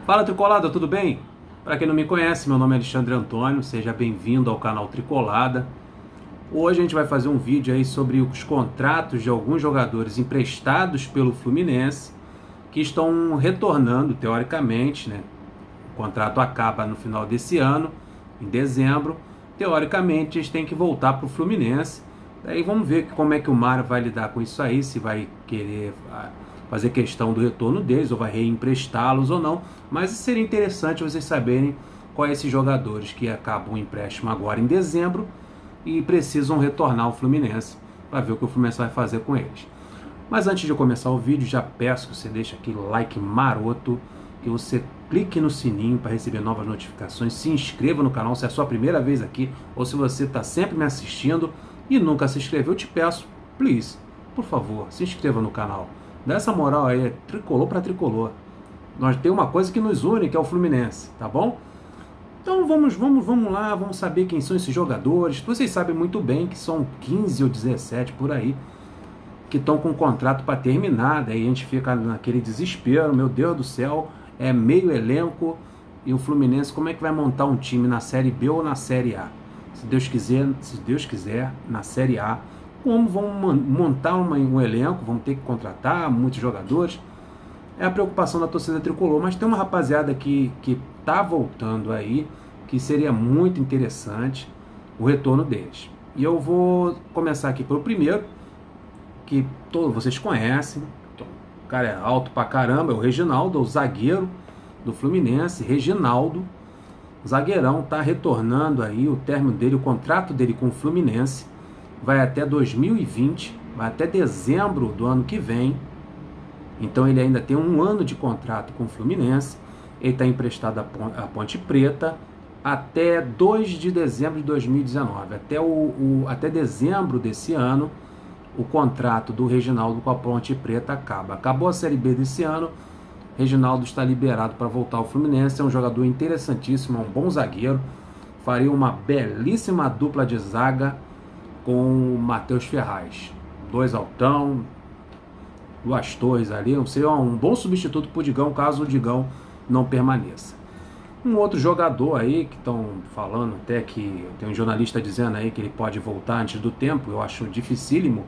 Fala Tricolada, tudo bem? Para quem não me conhece, meu nome é Alexandre Antônio, seja bem-vindo ao canal Tricolada. Hoje a gente vai fazer um vídeo aí sobre os contratos de alguns jogadores emprestados pelo Fluminense que estão retornando, teoricamente, né? O contrato acaba no final desse ano, em dezembro. Teoricamente, eles têm que voltar para o Fluminense. Daí vamos ver como é que o Mário vai lidar com isso aí, se vai querer fazer questão do retorno deles, ou vai reemprestá-los ou não. Mas seria interessante vocês saberem quais esses jogadores que acabam o empréstimo agora em dezembro e precisam retornar ao Fluminense, para ver o que o Fluminense vai fazer com eles. Mas antes de começar o vídeo, já peço que você deixe aquele like maroto, que você clique no sininho para receber novas notificações, se inscreva no canal se é a sua primeira vez aqui, ou se você está sempre me assistindo e nunca se inscreveu, eu te peço, please, por favor, se inscreva no canal. Dá essa moral aí, tricolor para tricolor. Nós temos uma coisa que nos une, que é o Fluminense, tá bom? Então vamos lá, vamos saber quem são esses jogadores. Vocês sabem muito bem que são 15 ou 17 por aí, que estão com um contrato para terminar, daí a gente fica naquele desespero, meu Deus do céu, é meio elenco, e o Fluminense, como é que vai montar um time na Série B ou na Série A? Se Deus quiser, na Série A, como vão montar um elenco, vão ter que contratar muitos jogadores, é a preocupação da torcida tricolor, mas tem uma rapaziada que tá voltando aí, que seria muito interessante o retorno deles. E eu vou começar aqui pelo primeiro, que todos vocês conhecem, o cara é alto pra caramba, é o Reginaldo, o zagueiro do Fluminense. Reginaldo, zagueirão, tá retornando aí, o término dele, o contrato dele com o Fluminense vai até 2020, vai até dezembro do ano que vem. Então ele ainda tem um ano de contrato com o Fluminense. Ele está emprestado à Ponte Preta até 2 de dezembro de 2019. Até dezembro desse ano, o contrato do Reginaldo com a Ponte Preta acaba. Acabou a Série B desse ano, Reginaldo está liberado para voltar ao Fluminense. É um jogador interessantíssimo, é um bom zagueiro. Faria uma belíssima dupla de zaga com o Matheus Ferraz. Dois altão, duas torres ali. Seria um bom substituto para o Digão, caso o Digão não permaneça. Um outro jogador aí, que estão falando até que tem um jornalista dizendo aí que ele pode voltar antes do tempo, eu acho dificílimo,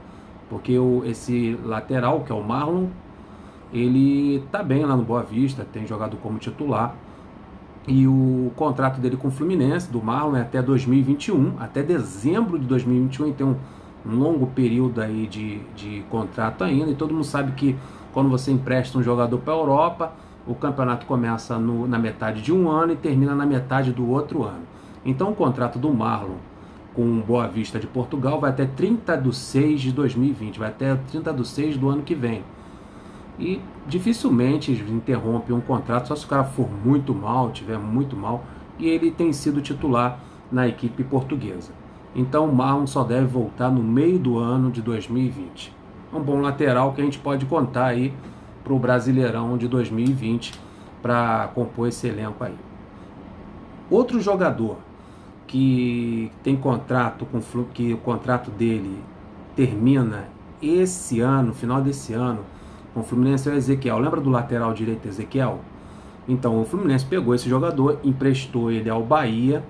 porque esse lateral, que é o Marlon, ele tá bem lá no Boa Vista, tem jogado como titular, e o contrato dele com o Fluminense, do Marlon, é até 2021, até dezembro de 2021, tem um longo período aí de contrato ainda, e todo mundo sabe que quando você empresta um jogador para a Europa, o campeonato começa na metade de um ano e termina na metade do outro ano. Então o contrato do Marlon com o Boa Vista de Portugal vai até 30 de 6 de 2020, vai até 30 de 6 do ano que vem. E dificilmente interrompe um contrato, só se o cara for muito mal, tiver muito mal, e ele tem sido titular na equipe portuguesa. Então o Marlon só deve voltar no meio do ano de 2020. É um bom lateral que a gente pode contar aí para o Brasileirão de 2020 para compor esse elenco aí. Outro jogador que tem contrato que o contrato dele termina esse ano, final desse ano, com o Fluminense, é o Ezequiel. Lembra do lateral direito Ezequiel? Então o Fluminense pegou esse jogador, emprestou ele ao Bahia,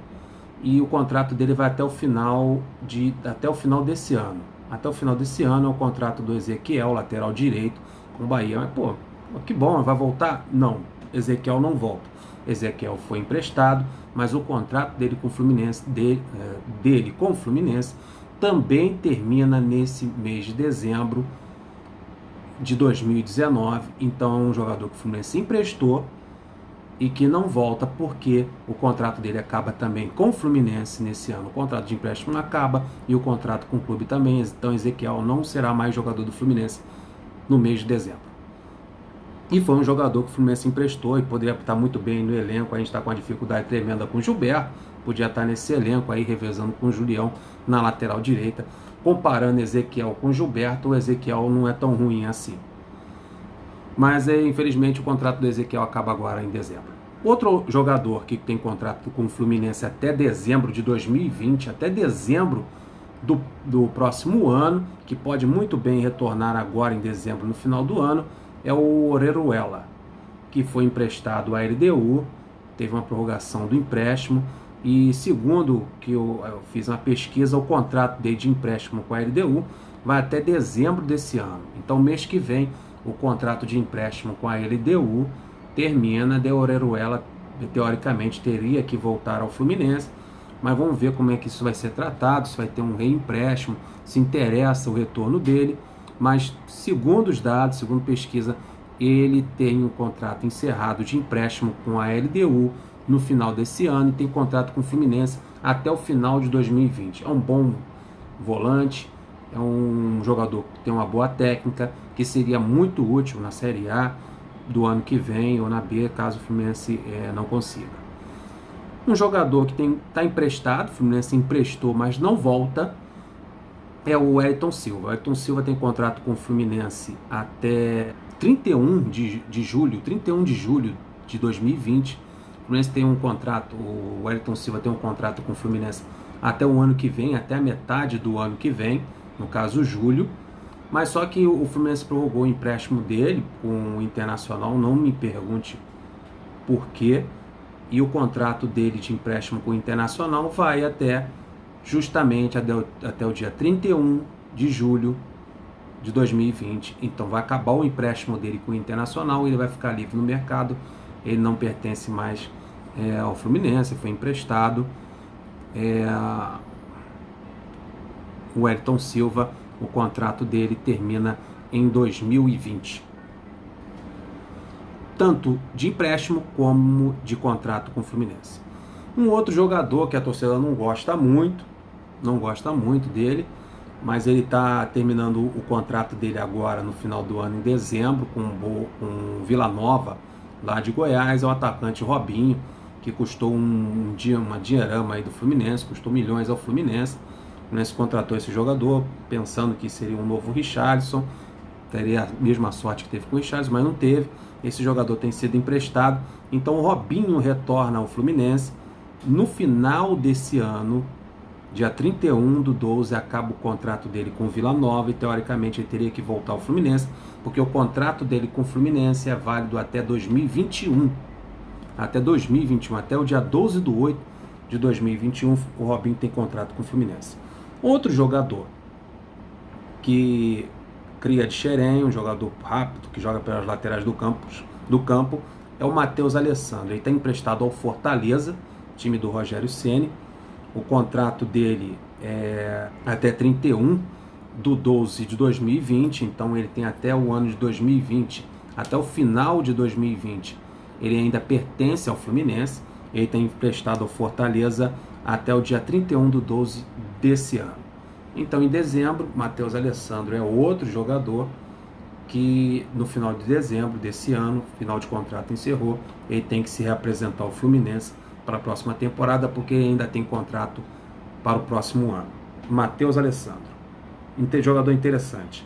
e o contrato dele vai até o final desse ano. Até o final desse ano é o contrato do Ezequiel, lateral direito, com o Bahia. Mas, pô, que bom, vai voltar? Não, Ezequiel não volta. Ezequiel foi emprestado, mas o contrato dele com o Fluminense, dele com o Fluminense, também termina nesse mês de dezembro de 2019. Então é um jogador que o Fluminense emprestou e que não volta porque o contrato dele acaba também com o Fluminense nesse ano. O contrato de empréstimo acaba e o contrato com o clube também. Então Ezequiel não será mais jogador do Fluminense no mês de dezembro. E foi um jogador que o Fluminense emprestou e poderia estar muito bem no elenco. A gente está com uma dificuldade tremenda com o Gilberto, podia estar nesse elenco aí revezando com o Julião na lateral direita. Comparando Ezequiel com o Gilberto, o Ezequiel não é tão ruim assim. Mas infelizmente o contrato do Ezequiel acaba agora em dezembro. Outro jogador que tem contrato com o Fluminense até dezembro de 2020, até dezembro do próximo ano, que pode muito bem retornar agora em dezembro, no final do ano, é o Orejuela. que foi emprestado à LDU, teve uma prorrogação do empréstimo, e segundo que eu fiz uma pesquisa, o contrato dele de empréstimo com a LDU vai até dezembro desse ano. Então, mês que vem, o contrato de empréstimo com a LDU termina. De Orejuela, teoricamente, teria que voltar ao Fluminense, mas vamos ver como é que isso vai ser tratado, se vai ter um reempréstimo, se interessa o retorno dele. Mas, segundo os dados, segundo pesquisa, ele tem um contrato encerrado de empréstimo com a LDU no final desse ano e tem contrato com o Fluminense até o final de 2020. É um bom volante, é um jogador que tem uma boa técnica, que seria muito útil na Série A do ano que vem ou na B, caso o Fluminense não consiga. Um jogador que está emprestado, o Fluminense emprestou, mas não volta, é o Wellington Silva. O Wellington Silva tem contrato com o Fluminense até 31 de julho de 2020. O Fluminense tem um contrato, o Wellington Silva tem um contrato com o Fluminense até o ano que vem, até a metade do ano que vem, no caso julho. Mas só que o Fluminense prorrogou o empréstimo dele com o Internacional, não me pergunte por quê, e o contrato dele de empréstimo com o Internacional vai justamente até o dia 31 de julho de 2020. Então vai acabar o empréstimo dele com o Internacional, ele vai ficar livre no mercado, ele não pertence mais ao Fluminense, foi emprestado. O Wellington Silva, o contrato dele termina em 2020. Tanto de empréstimo como de contrato com o Fluminense. Um outro jogador que a torcida não gosta muito dele, mas ele está terminando o contrato dele agora no final do ano, em dezembro, com o Vila Nova, lá de Goiás, é o atacante Robinho, que custou uma dinheirama aí do Fluminense, custou milhões ao Fluminense. O Fluminense contratou esse jogador pensando que seria um novo Richarlison, teria a mesma sorte que teve com o Richarlison, mas não teve. Esse jogador tem sido emprestado, então o Robinho retorna ao Fluminense no final desse ano. Dia 31/12 acaba o contrato dele com o Vila Nova e teoricamente ele teria que voltar ao Fluminense, porque o contrato dele com o Fluminense é válido até 2021. Até o dia 12/8 de 2021, o Robinho tem contrato com o Fluminense. Outro jogador que cria de Xerém, um jogador rápido, que joga pelas laterais do campo, é o Matheus Alessandro. Ele está emprestado ao Fortaleza, time do Rogério Ceni. O contrato dele é até 31/12 de 2020, então ele tem até o ano de 2020, até o final de 2020, ele ainda pertence ao Fluminense. Ele está emprestado ao Fortaleza até o dia 31/12 desse ano. Então, em dezembro, Matheus Alessandro é outro jogador que no final de dezembro desse ano, final de contrato encerrou, ele tem que se reapresentar ao Fluminense para a próxima temporada, porque ele ainda tem contrato para o próximo ano. Matheus Alessandro, jogador interessante.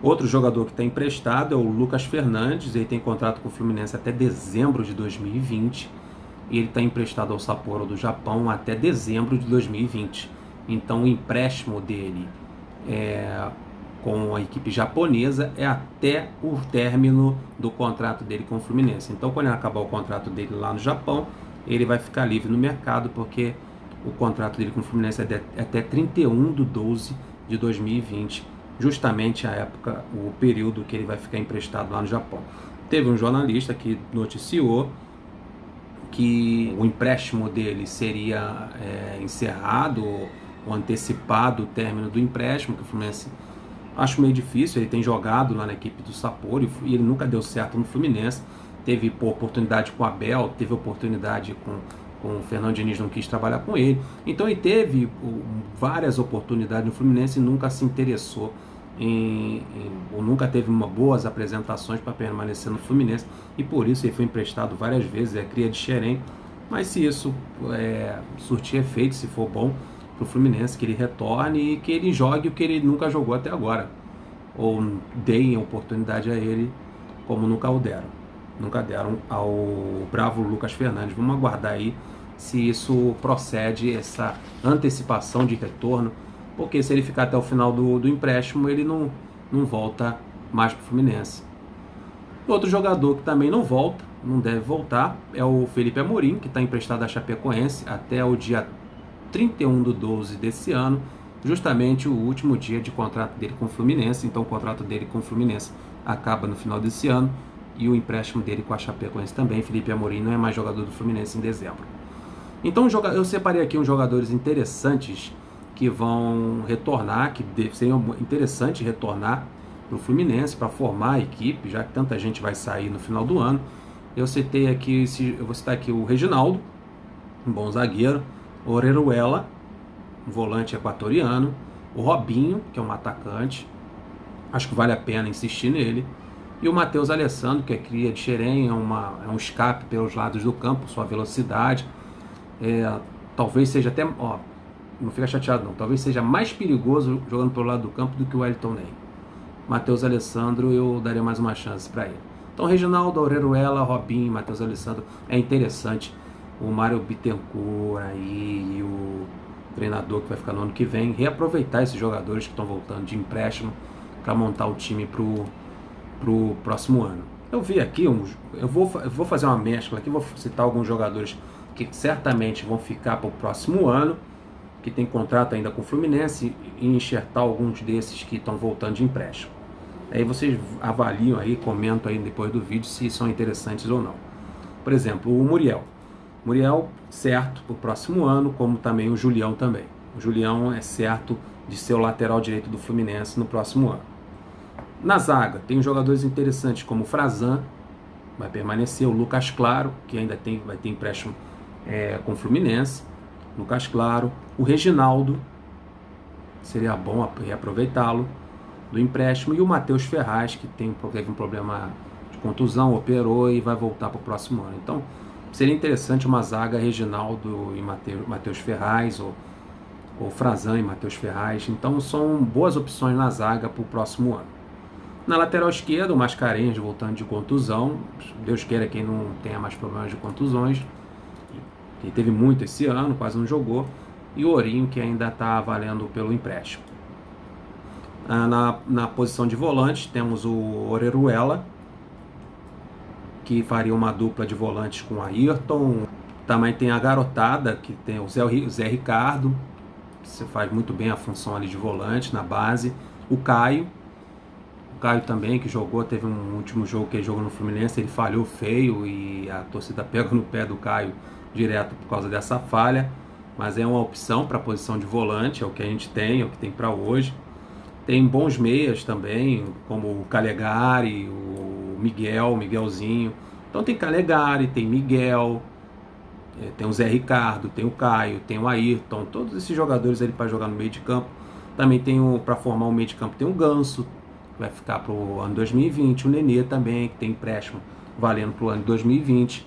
Outro jogador que está emprestado é o Lucas Fernandes. Ele tem contrato com o Fluminense até dezembro de 2020 e ele está emprestado ao Sapporo do Japão até dezembro de 2020. Então o empréstimo dele com a equipe japonesa é até o término do contrato dele com o Fluminense. Então, quando ele acabar o contrato dele lá no Japão, ele vai ficar livre no mercado, porque o contrato dele com o Fluminense é até 31/12 de 2020, justamente a época, o período que ele vai ficar emprestado lá no Japão. Teve um jornalista que noticiou que o empréstimo dele seria encerrado ou antecipado o término do empréstimo, que o Fluminense acho meio difícil. Ele tem jogado lá na equipe do Sapporo e ele nunca deu certo no Fluminense. Teve oportunidade com o Abel, teve oportunidade com o Fernando Diniz, não quis trabalhar com ele. Então ele teve várias oportunidades no Fluminense e nunca se interessou ou nunca teve boas apresentações para permanecer no Fluminense, e por isso ele foi emprestado várias vezes, cria de Xerém. Mas se isso surtir efeito, se for bom para o Fluminense, que ele retorne e que ele jogue o que ele nunca jogou até agora, ou deem oportunidade a ele como nunca deram ao bravo Lucas Fernandes. Vamos aguardar aí se isso procede, essa antecipação de retorno, porque se ele ficar até o final do empréstimo, ele não volta mais para o Fluminense. Outro jogador que também não volta, não deve voltar, é o Felipe Amorim, que está emprestado à Chapecoense até o dia 31/12 desse ano, justamente o último dia de contrato dele com o Fluminense. Então o contrato dele com o Fluminense acaba no final desse ano e o empréstimo dele com a Chapecoense também. Felipe Amorim não é mais jogador do Fluminense em dezembro. Então eu separei aqui uns jogadores interessantes que vão retornar, que seria interessante retornar para o Fluminense, para formar a equipe, já que tanta gente vai sair no final do ano. Eu vou citar aqui o Reginaldo, um bom zagueiro, o Orejuela, um volante equatoriano, o Robinho, que é um atacante, acho que vale a pena insistir nele, e o Matheus Alessandro, que é cria de Xerém, é um escape pelos lados do campo, sua velocidade, talvez seja até, não fica chateado não, talvez seja mais perigoso jogando pelo lado do campo do que o Wellington Ney. Matheus Alessandro, eu daria mais uma chance para ele. Então, Reginaldo, Orejuela, Robinho, Matheus Alessandro, é interessante. O Mário Bittencourt aí, e o treinador que vai ficar no ano que vem, reaproveitar esses jogadores que estão voltando de empréstimo para montar o time pro próximo ano. Eu vi aqui, eu vou fazer uma mescla aqui, vou citar alguns jogadores que certamente vão ficar para o próximo ano, que tem contrato ainda com o Fluminense, e enxertar alguns desses que estão voltando de empréstimo. Aí vocês avaliam aí, comentam aí depois do vídeo se são interessantes ou não. Por exemplo, o Muriel. Muriel, certo, para o próximo ano, como também o Julião também. O Julião é certo de ser o lateral direito do Fluminense no próximo ano. Na zaga, tem jogadores interessantes como o Frazan, vai permanecer, o Lucas Claro, que ainda vai ter empréstimo com o Fluminense. Lucas Claro, o Reginaldo, seria bom reaproveitá-lo do empréstimo, e o Matheus Ferraz, que teve um problema de contusão, operou e vai voltar para o próximo ano. Então, seria interessante uma zaga Reginaldo e Matheus Ferraz, ou Frazan e Matheus Ferraz. Então, são boas opções na zaga para o próximo ano. Na lateral esquerda, o Mascarenhas voltando de contusão. Deus queira quem não tenha mais problemas de contusões. Ele teve muito esse ano, quase não jogou. E o Ourinho, que ainda está valendo pelo empréstimo. Na posição de volante, temos o Orejuela, que faria uma dupla de volantes com a Ayrton. Também tem a garotada, que tem o Zé Ricardo, que faz muito bem a função ali de volante na base. O Caio também, que jogou, teve um último jogo que ele jogou no Fluminense, ele falhou feio e a torcida pega no pé do Caio direto por causa dessa falha, mas é uma opção para a posição de volante, é o que a gente tem, é o que tem para hoje. Tem bons meias também, como o Calegari, o Miguelzinho. Então tem Calegari, tem Miguel, tem o Zé Ricardo, tem o Caio, tem o Ayrton, todos esses jogadores ali para jogar no meio de campo. Também tem para formar o meio de campo, tem o Ganso, que vai ficar para o ano 2020, o Nenê também, que tem empréstimo valendo para o ano 2020.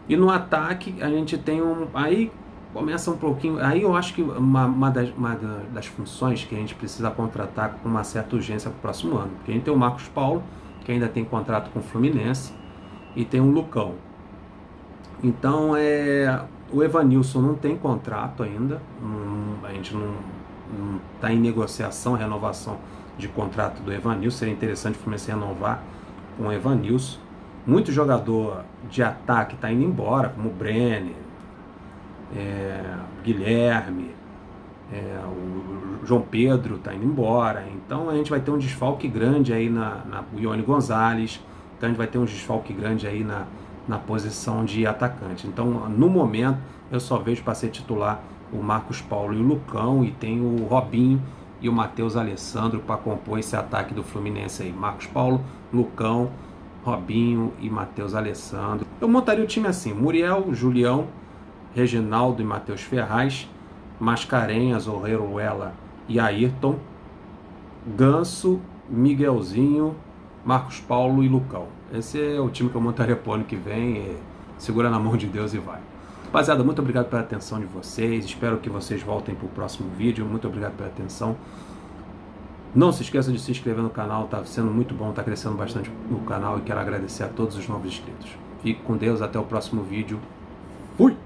E no ataque a gente tem aí começa um pouquinho, aí eu acho que uma das funções que a gente precisa contratar com uma certa urgência para o próximo ano, porque a gente tem o Marcos Paulo, que ainda tem contrato com o Fluminense, e tem o Lucão. Então o Evanilson não tem contrato ainda, a gente não está em negociação, renovação de contrato do Evanilson. Seria interessante o Fluminense renovar com o Evanilson. Muito jogador de ataque está indo embora, como o Brenner, Guilherme, o João Pedro está indo embora. Então a gente vai ter um desfalque grande aí o Ione Gonzalez. Então a gente vai ter um desfalque grande aí na posição de atacante. Então no momento eu só vejo para ser titular o Marcos Paulo e o Lucão, e tem o Robinho e o Matheus Alessandro para compor esse ataque do Fluminense aí. Marcos Paulo, Lucão, Robinho e Matheus Alessandro. Eu montaria o time assim: Muriel, Julião, Reginaldo e Matheus Ferraz, Mascarenhas, Orejuela e Ayrton, Ganso, Miguelzinho, Marcos Paulo e Lucão. Esse é o time que eu montaria para o ano que vem. Segura na mão de Deus e vai. Rapaziada, muito obrigado pela atenção de vocês. Espero que vocês voltem para o próximo vídeo. Muito obrigado pela atenção. Não se esqueça de se inscrever no canal, está sendo muito bom, está crescendo bastante o canal, e quero agradecer a todos os novos inscritos. Fique com Deus, até o próximo vídeo. Fui!